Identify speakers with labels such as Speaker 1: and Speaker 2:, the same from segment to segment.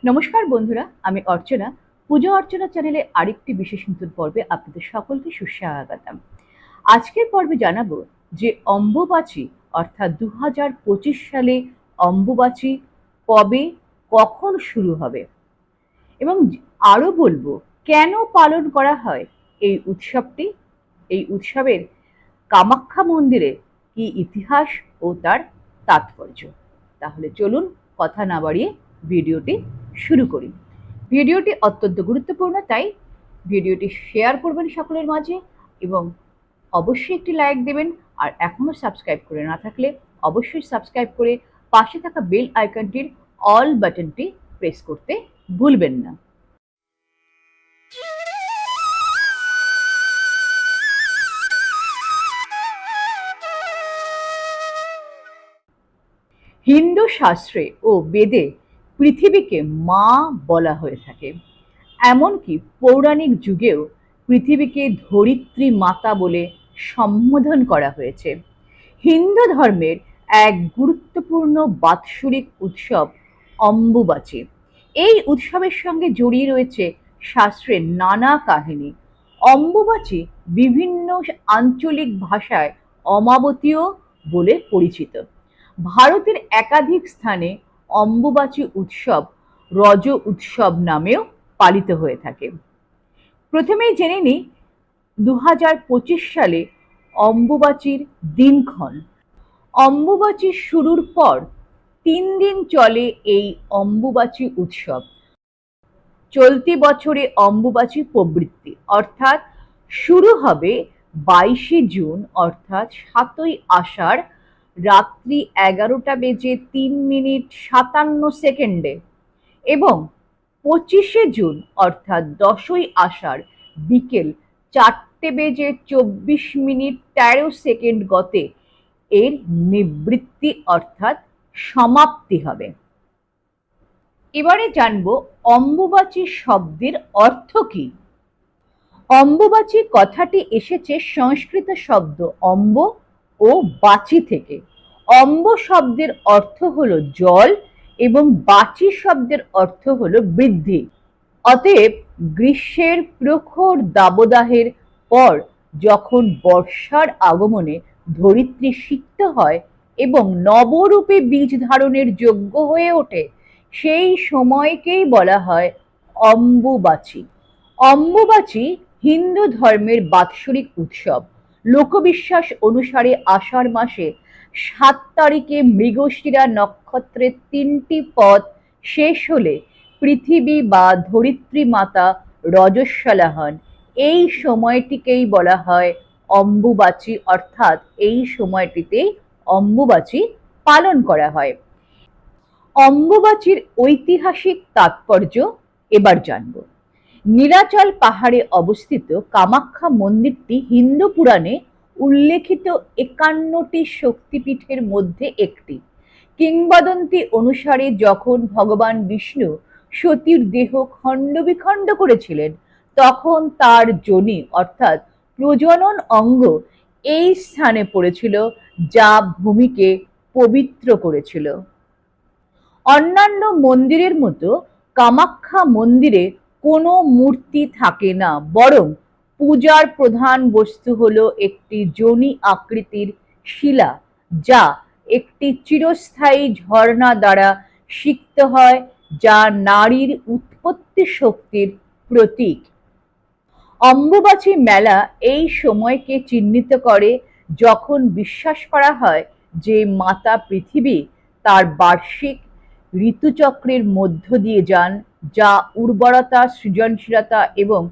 Speaker 1: নমস্কার বন্ধুরা, আমি অর্চনা। পুজো অর্চনা চ্যানেলে আরেকটি বিশেষ নতুন পর্বে আপনাদের সকলকে সুস্বাগতম। আজকের পর্বে জানাবো যে অম্বুবাচী অর্থাৎ 2025 সালে অম্বুবাচী কবে, কখন শুরু হবে এবং আরও বলবো কেন পালন করা হয় এই উৎসবটি। এই উৎসবের কামাখ্যা মন্দিরে কি ইতিহাস ও তার তাৎপর্য। তাহলে চলুন কথা না বাড়িয়ে ভিডিওটি শুরু করি। ভিডিওটি অত্যন্ত গুরুত্বপূর্ণ, তাই ভিডিওটি শেয়ার করবেন সকলের মাঝে এবং অবশ্যই একটি লাইক দেবেন। আর এখনও সাবস্ক্রাইব করে না থাকলে অবশ্যই সাবস্ক্রাইব করে পাশে থাকা বেল আইকনটির অল বাটনটি প্রেস করতে ভুলবেন না। হিন্দু শাস্ত্রে ও বেদে পৃথিবীকে মা বলা হয়ে থাকে। এমনকি পৌরাণিক যুগেও পৃথিবীকে ধরিত্রী মাতা বলে সম্বোধন করা হয়েছে। হিন্দু ধর্মের এক গুরুত্বপূর্ণ বাৎসরিক উৎসব অম্বুবাচী। এই উৎসবের সঙ্গে জড়িয়ে রয়েছে শাস্ত্রের নানা কাহিনী। অম্বুবাচী বিভিন্ন আঞ্চলিক ভাষায় অমাবতীও বলে পরিচিত। ভারতের একাধিক স্থানে অম্বুবাচী উৎসব রজ উৎসব নামেও পালিত হয়ে থাকে। প্রথমেই জেনে নিই 2025 সালে অম্বুবাচীর দিনক্ষণ। অম্বুবাচী শুরুর পর 3 দিন চলে এই অম্বুবাচী উৎসব। চলতি বছরে অম্বুবাচী প্রবৃত্তি অর্থাৎ শুরু হবে 22শে জুন অর্থাৎ 7ই আষাঢ় রাত্রি 11:03:57 এবং 25শে জুন অর্থাৎ 10ই আষাঢ় বিকেল 4:24:13 গতে এর নিবৃত্তি অর্থাৎ সমাপ্তি হবে। এবারে জানবো অম্বুবাচী শব্দের অর্থ কি। অম্বুবাচী কথাটি এসেছে সংস্কৃত শব্দ অম্ব ও বাচী থেকে। অম্ব শব্দের অর্থ হলো জল এবং বাচী শব্দের অর্থ হলো বৃদ্ধি। অতএব গ্রীষ্মের প্রখর দাবদাহের পর যখন বর্ষার আগমনে ধরিত্রী সিক্ত হয় এবং নবরূপে বীজ ধারণের যোগ্য হয়ে ওঠে, সেই সময়কেই বলা হয় অম্বুবাচী। অম্বুবাচী হিন্দু ধর্মের বাৎসরিক উৎসব। লোকবিশ্বাস অনুসারে আষাঢ় মাসে 7 তারিখে মৃগশিরা নক্ষত্রের 3টি পদ শেষ হলে পৃথিবী বা ধরিত্রী মাতা রজস্বলা হন। এই সময়টিকেই বলা হয় অম্বুবাচী, অর্থাৎ এই সময়টিতেই অম্বুবাচী পালন করা হয়। অম্বুবাচীর ঐতিহাসিক তাৎপর্য এবার জানব। নীলাচল পাহাড়ে অবস্থিত কামাখ্যা মন্দিরটি হিন্দু পুরাণে উল্লেখিত 51টি শক্তিপীঠের মধ্যে একটি। কিংবদন্তি অনুসারে যখন ভগবান বিষ্ণু সতীর দেহ খণ্ড বিখণ্ড করেছিলেন, তখন তার যোনি অর্থাৎ প্রজনন অঙ্গ এই স্থানে পড়েছিল, যা ভূমিকে পবিত্র করেছিল। অন্যান্য মন্দিরের মতো কামাখ্যা মন্দিরে কোনো মূর্তি থাকে না, বরং পূজার প্রধান বস্তু হলো একটি যোনি আকৃতির শিলা, যা একটি চিরস্থায়ী ঝর্ণা দ্বারা সিক্ত হয়, যা নারীর উৎপত্তি শক্তির প্রতীক। অম্বুবাচী মেলা এই সময়কে চিহ্নিত করে, যখন বিশ্বাস করা হয় যে মাতা পৃথিবী তার বার্ষিক ঋতুচক্রের মধ্য দিয়ে যান, যা উর্বরতা, সৃজনশীলতা এবং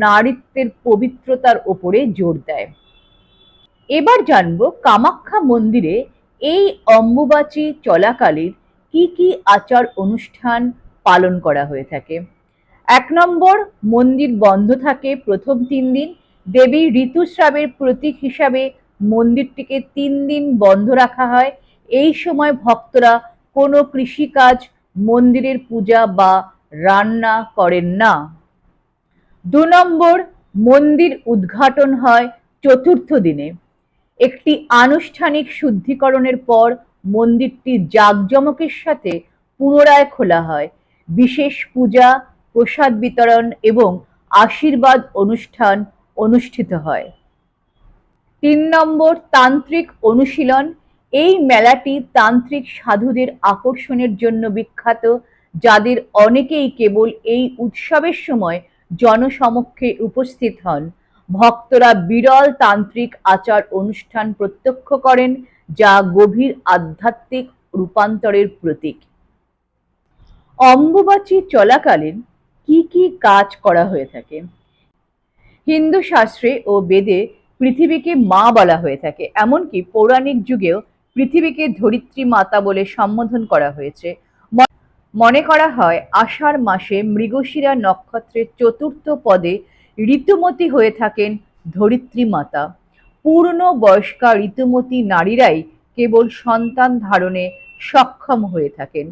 Speaker 1: নারীত্বের পবিত্রতার ওপরে জোর দেয়। এবার জানবো কামাখ্যা মন্দিরে এই অম্বুবাচী চলাকালীন কি কি আচার অনুষ্ঠান পালন করা হয়ে থাকে। 1 নম্বর, মন্দির বন্ধ থাকে প্রথম 3 দিন। দেবীর ঋতুস্রাবের প্রতীক হিসাবে মন্দিরটিকে 3 দিন বন্ধ রাখা হয়। এই সময় ভক্তরা কোনো কৃষিকাজ, মন্দিরের পূজা বা রান্না করেন না। 2 নম্বর, মন্দির উদ্ঘাটন হয় চতুর্থ দিনে। একটি আনুষ্ঠানিক শুদ্ধিকরণের পর মন্দিরটি জাঁকজমকের সাথে পুনরায় খোলা হয়। বিশেষ পূজা, প্রসাদ বিতরণ এবং আশীর্বাদ অনুষ্ঠান অনুষ্ঠিত হয়। 3 তান্ত্রিক অনুশীলন। এই মেলাটি তান্ত্রিক সাধুদের আকর্ষণের জন্য বিখ্যাত, যাদের অনেকেই কেবল এই উৎসবের সময় জনসমক্ষে উপস্থিত হন। ভক্তরা বিরল তান্ত্রিক আচার অনুষ্ঠান প্রত্যক্ষ করেন, যা গভীর আধ্যাত্মিক রূপান্তরের প্রতীক। অম্বুবাচী চলাকালীন কি কি কাজ করা হয়ে থাকে? হিন্দু শাস্ত্রে ও বেদে পৃথিবীকে মা বলা হয়ে থাকে, এমনকি পৌরাণিক যুগেও পৃথিবীকে ধরিত্রী মাতা বলে সম্বোধন করা হয়েছে। মনে করা হয় আষাঢ় মাসে মৃগশিরা নক্ষত্রের চতুর্থ পদে ঋতুমতী হয়ে থাকেন ধরিত্রী মাতা। পূর্ণ বয়স্কা ঋতুমতী নারীরাই কেবল সন্তান ধারণে সক্ষম হয়ে থাকেন।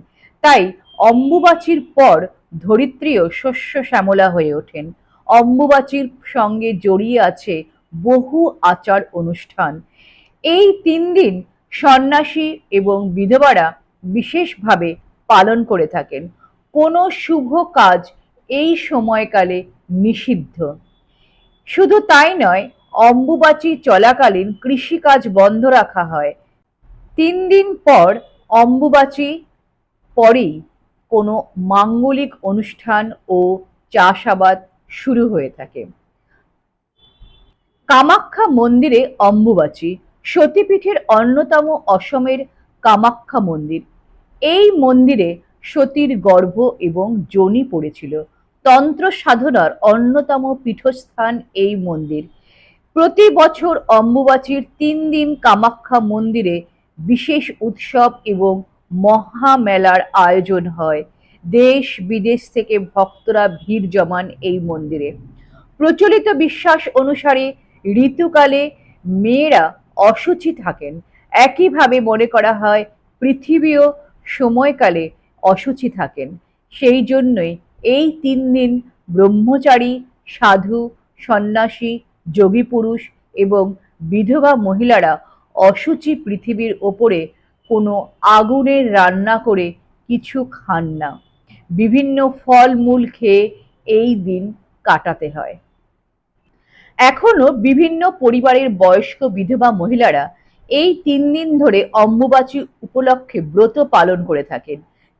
Speaker 1: তাই অম্বুবাচীর পর ধরিত্রীও শস্য শ্যামলা হয়ে ওঠেন। অম্বুবাচীর সঙ্গে জড়িয়ে আছে বহু আচার অনুষ্ঠান। এই 3 দিন সন্ন্যাসী এবং বিধবারা বিশেষভাবে পালন করে থাকেন। কোনো শুভ কাজ এই সময়কালে নিষিদ্ধ। শুধু তাই নয়, অম্বুবাচী চলাকালীন কৃষিকাজ বন্ধ রাখা হয়। 3 দিন পর অম্বুবাচী পরেই কোনো মাঙ্গলিক অনুষ্ঠান ও চাষাবাদ শুরু হয়ে থাকে। কামাখ্যা মন্দিরে অম্বুবাচী। সতীপীঠের অন্যতম অসমের কামাখ্যা মন্দির। এই মন্দিরে সতীর গর্ভ এবং যোনি পড়েছিল। তন্ত্র সাধনার অন্যতম পীঠস্থান এই মন্দির। প্রতি বছর অম্বুবাচীর 3 দিন কামাখ্যা মন্দিরে বিশেষ উৎসব এবং মহামেলার আয়োজন হয়। দেশ বিদেশ থেকে ভক্তরা ভিড় জমান এই মন্দিরে। প্রচলিত বিশ্বাস অনুসারে ঋতুকালে মেয়েরা অশুচি থাকেন। একইভাবে মনে করা হয় পৃথিবীও সময়কালে অশুচি থাকেন। সেই জন্যই এই 3 দিন ব্রহ্মচারী, সাধু, সন্ন্যাসী, যোগী পুরুষ এবং বিধবা মহিলারা অশুচি পৃথিবীর ওপরে কোনো আগুনের রান্না করে কিছু খান না। বিভিন্ন ফলমূল খেয়ে এই দিন কাটাতে হয়। এখনো বিভিন্ন পরিবারের বয়স্ক বিধবা মহিলারা এই 3 দিন ধরে অম্বুবাচী উপলক্ষে ব্রত পালন করে থাকেন।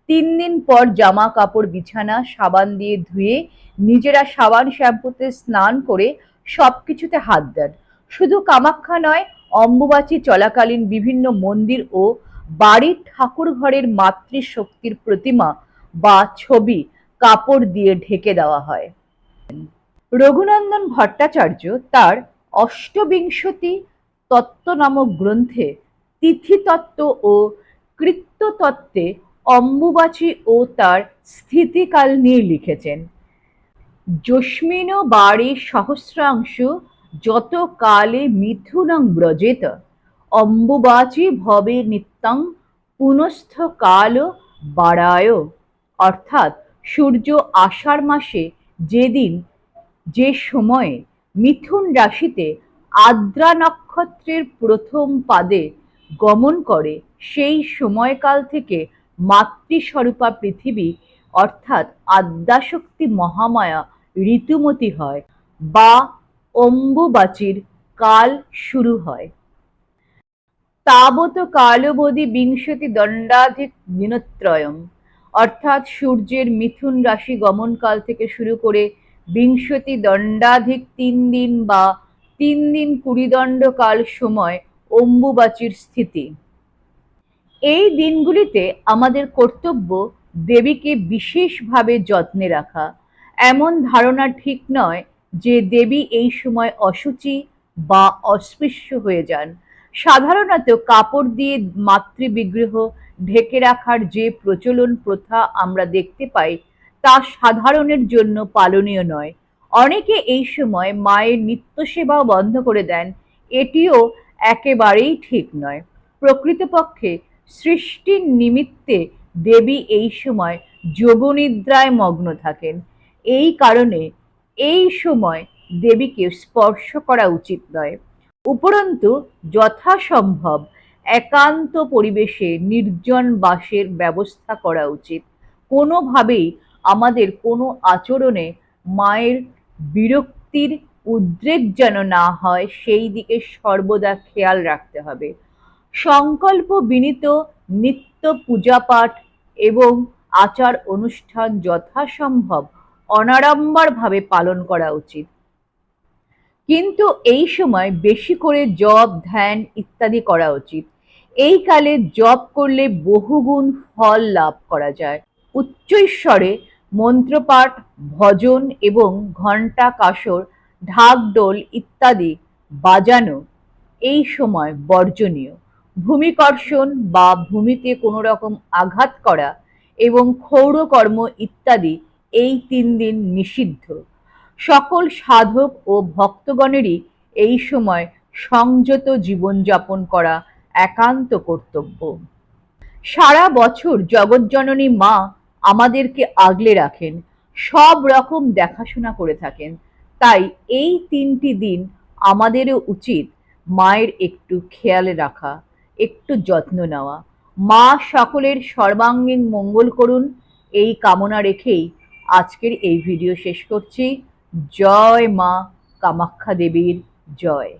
Speaker 1: 3 দিন পর জামা কাপড় বিছানা সাবান দিয়ে ধুয়ে নিজেরা সাবান শ্যাম্পুতে স্নান করে সবকিছুতে হাত দেন। শুধু কামাখ্যা নয়, অম্বুবাচী চলাকালীন বিভিন্ন মন্দির ও বাড়ির ঠাকুর ঘরের মাতৃশক্তির প্রতিমা বা ছবি কাপড় দিয়ে ঢেকে দেওয়া হয়। রঘুনন্দন ভট্টাচার্য তার অষ্টবিংশতি তত্ত্ব নামক গ্রন্থে তিথিতত্ত্ব ও কৃত্যতত্ত্বে অম্বুবাচী ও তার স্থিতিকাল নিয়ে লিখেছেন। যস্মিন বারে সহস্রাংশু যত কালে মিথুনং ব্রজেত অম্বুবাচী ভবে নিত্যং পুনস্থ কাল বাড়ায়। অর্থাৎ সূর্য আষাঢ় মাসে যেদিন যে সময়ে মিথুন রাশিতে আদ্রা নক্ষত্রের প্রথম পাদে গমন করে, সেই সময়কাল থেকে মাতৃস্বরূপা পৃথিবী অর্থাৎ আদ্যাশক্তি মহামায়া ঋতুমতী হয় বা অম্বুবাচীর কাল শুরু হয়। তাবৎ কালবধি বিংশতি দণ্ডাধিক দিনত্রয়ম। অর্থাৎ সূর্যের মিথুন রাশি গমনকাল থেকে শুরু করে বিংশতি দণ্ডাধিক 3 দিন বা 3 দিন 20 দণ্ডকাল সময় অম্বুবাচীর স্থিতি। এই দিনগুলিতে আমাদের কর্তব্য দেবীকে বিশেষভাবে যত্নে রাখা। এমন ধারণা ঠিক নয় যে দেবী এই সময় অশুচি বা অস্পৃশ্য হয়ে যান। সাধারণত কাপড় দিয়ে মাতৃবিগ্রহ ঢেকে রাখার যে প্রচলন প্রথা আমরা দেখতে পাই, তা সাধারণের জন্য পালনীয় নয়। অনেকে এই সময় মায়ের নিত্য সেবাও বন্ধ করে দেন। এটিও একেবারেই ঠিক নয়। প্রকৃতপক্ষে সৃষ্টির নিমিত্তে দেবী এই সময় যোগনিদ্রায় মগ্ন থাকেন। এই কারণে এই সময় দেবীকে স্পর্শ করা উচিত নয়। উপরন্তু যথাসম্ভব একান্ত পরিবেশে নির্জন বাসের ব্যবস্থা করা উচিত। কোনোভাবেই আমাদের কোনো আচরণে মায়ের বিরক্তির উদ্রেক যেন না হয়, সেই দিকে সর্বদা খেয়াল রাখতে হবে। সংকল্প বিনীত নিত্য পূজাপাঠ এবং আচার অনুষ্ঠান যথাসম্ভব অনাড়ম্বরভাবে পালন করা উচিত। কিন্তু এই সময় বেশি করে জপ, ধ্যান ইত্যাদি করা উচিত। এই কালে জপ করলে বহুগুণ ফল লাভ করা যায়। উচ্চৈঃস্বরে মন্ত্রপাঠ, ভজন এবং ঘণ্টা, কাসর, ঢাকঢোল ইত্যাদি বাজানো এই সময় বর্জনীয়। ভূমিকর্ষণ বা ভূমিতে কোনো রকম আঘাত করা এবং ক্ষৌরকর্ম ইত্যাদি এই 3 দিন নিষিদ্ধ। সকল সাধক ও ভক্তগণেরই এই সময় সংযত জীবনযাপন করা একান্ত কর্তব্য। সারা বছর জগৎজননী মা আমাদেরকে আগলে রাখেন, সব রকম দেখাশোনা করে থাকেন। তাই এই 3টি দিন আমাদেরও উচিত মায়ের একটু খেয়াল রাখা, একটু যত্ন নেওয়া। মা সকলের সর্বাঙ্গীন মঙ্গল করুন, এই কামনা রেখেই আজকের এই ভিডিও শেষ করছি। জয় মা কামাখ্যা দেবীর জয়।